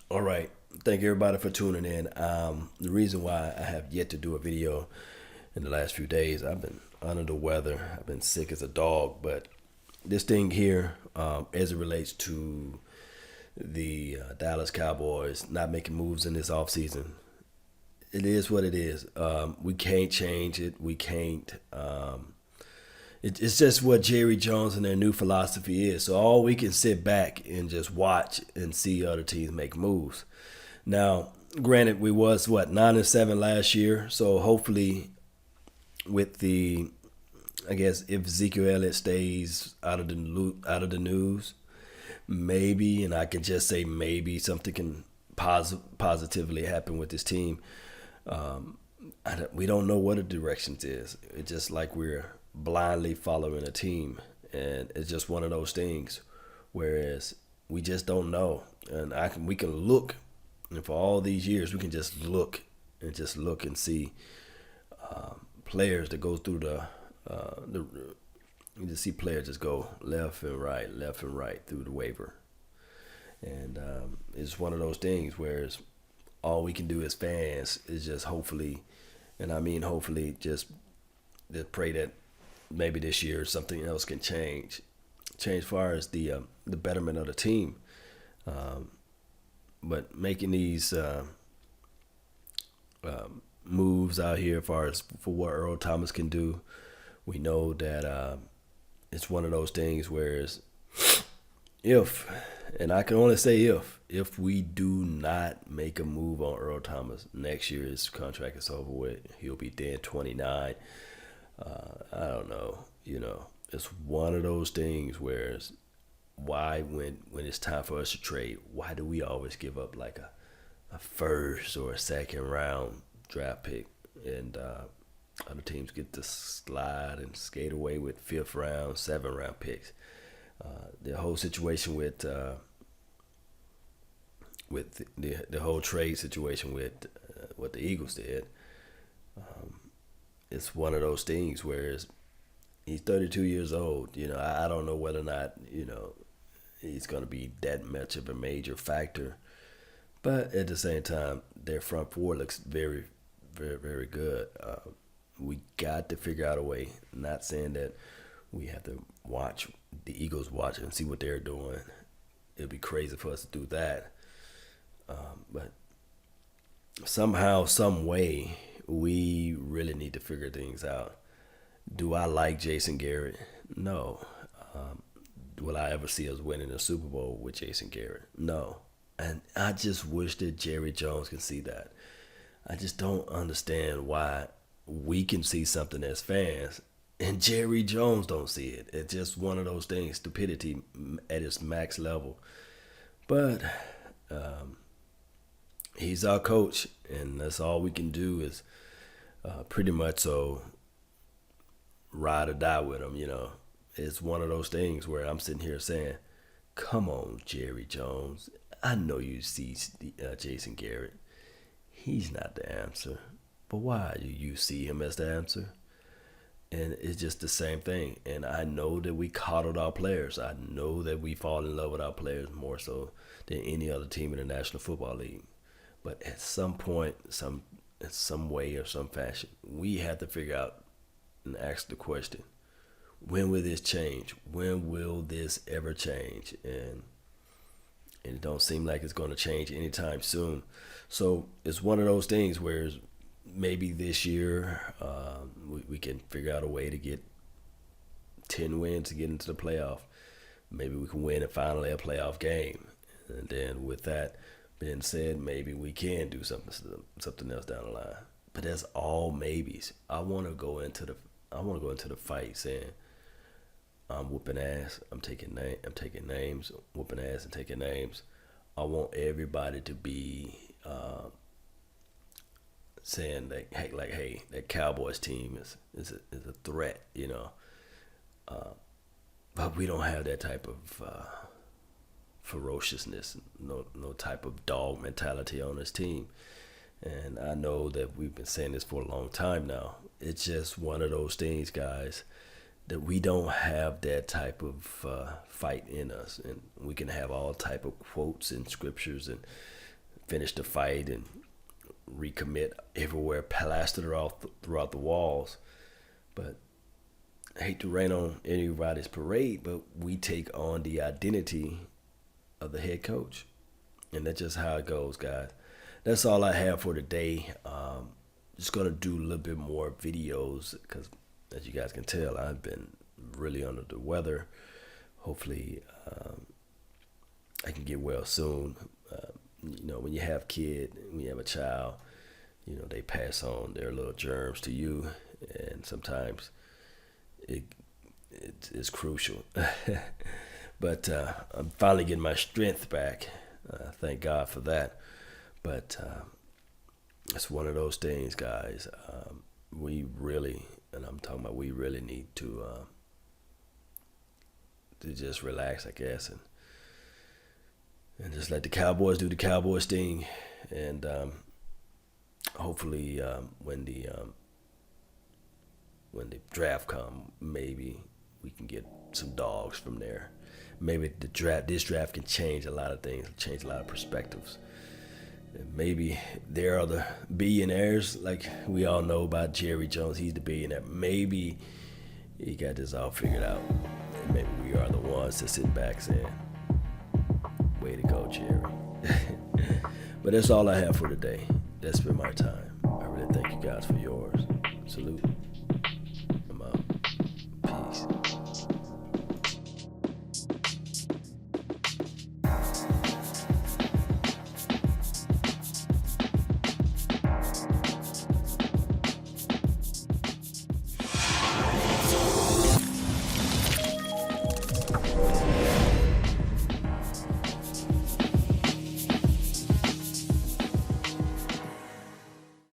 All right. Thank everybody for tuning in. The reason why I have yet to do a video in the last few days, I've been under the weather. I've been sick as a dog. But this thing here, as it relates to the Dallas Cowboys not making moves in this offseason, it is what it is. We can't change it. We can't. It's just what Jerry Jones and their new philosophy is. So all we can sit back and just watch and see other teams make moves. Now, granted, we was what 9-7 last year. So hopefully, with the, I guess if Ezekiel Elliott stays out of the news, maybe, and I can just say maybe something can positively happen with this team. Um, we don't know what the directions is. It's just like we're blindly following a team, and it's just one of those things. Whereas we just don't know, and we can look, and for all these years we can just look and see players that go through the you just see players just go left and right through the waiver, and it's one of those things. Whereas all we can do as fans is just hopefully, and I mean hopefully, just pray that maybe this year something else can change as far as the betterment of the team. Um, but making these moves out here as far as for what Earl Thomas can do, we know that it's one of those things where if, and I can only say if we do not make a move on Earl Thomas next year, his contract is over with. He'll be dead 29. I don't know. It's one of those things where why when it's time for us to trade, why do we always give up like a first or a second round draft pick, and other teams get to slide and skate away with fifth round, seventh round picks. The whole situation with the whole trade situation with what the Eagles did. Um, it's one of those things where he's 32 years old. I don't know whether or not he's going to be that much of a major factor. But at the same time, their front four looks very, very, very good. We got to figure out a way. Not saying that we have to watch the Eagles watch and see what they're doing. It'd be crazy for us to do that. But somehow, some way, we really need to figure things out. Do I like Jason Garrett? No. Um, will I ever see us winning a Super Bowl with Jason Garrett? No. And I just wish that Jerry Jones can see that. I just don't understand why we can see something as fans and Jerry Jones don't see it. It's just one of those things, stupidity at its max level. But um, he's our coach, and that's all we can do is pretty much so ride or die with him. It's one of those things where I'm sitting here saying, "Come on, Jerry Jones. I know you see Jason Garrett. He's not the answer, but why do you see him as the answer?" And it's just the same thing. And I know that we coddled our players. I know that we fall in love with our players more so than any other team in the National Football League. But at some point, in some way or some fashion, we have to figure out and ask the question: when will this change? When will this ever change? And it don't seem like it's going to change anytime soon. So it's one of those things where maybe this year we can figure out a way to get 10 wins to get into the playoff. Maybe we can win finally a playoff game. And then with that being said, maybe we can do something else down the line. But that's all maybes. I want to go into the fight saying I'm whooping ass. I'm taking names, whooping ass and taking names. I want everybody to be saying that hey, that Cowboys team is a threat. Uh, but we don't have that type of ferociousness, no type of dog mentality on this team. And I know that we've been saying this for a long time now. It's just one of those things, guys, that we don't have that type of fight in us, and we can have all type of quotes and scriptures and finish the fight and recommit everywhere plastered throughout the walls. But I hate to rain on anybody's parade, but we take on the identity of the head coach. And that's just how it goes, guys. That's all I have for today. Just going to do a little bit more videos because, as you guys can tell, I've been really under the weather. Hopefully, I can get well soon. When you have when you have a child, they pass on their little germs to you, and sometimes it's crucial. But I'm finally getting my strength back. Thank God for that. But it's one of those things, guys. We really need to just relax, I guess, and just let the Cowboys do the Cowboys thing, and hopefully when the draft come, maybe we can get some dogs from there. Maybe this draft can change a lot of things, change a lot of perspectives. And maybe there are the billionaires, like we all know about Jerry Jones. He's the billionaire. Maybe he got this all figured out. And maybe we are the ones that sit back saying, "Way to go, Jerry." But that's all I have for today. That's been my time. I really thank you guys for yours. Salute.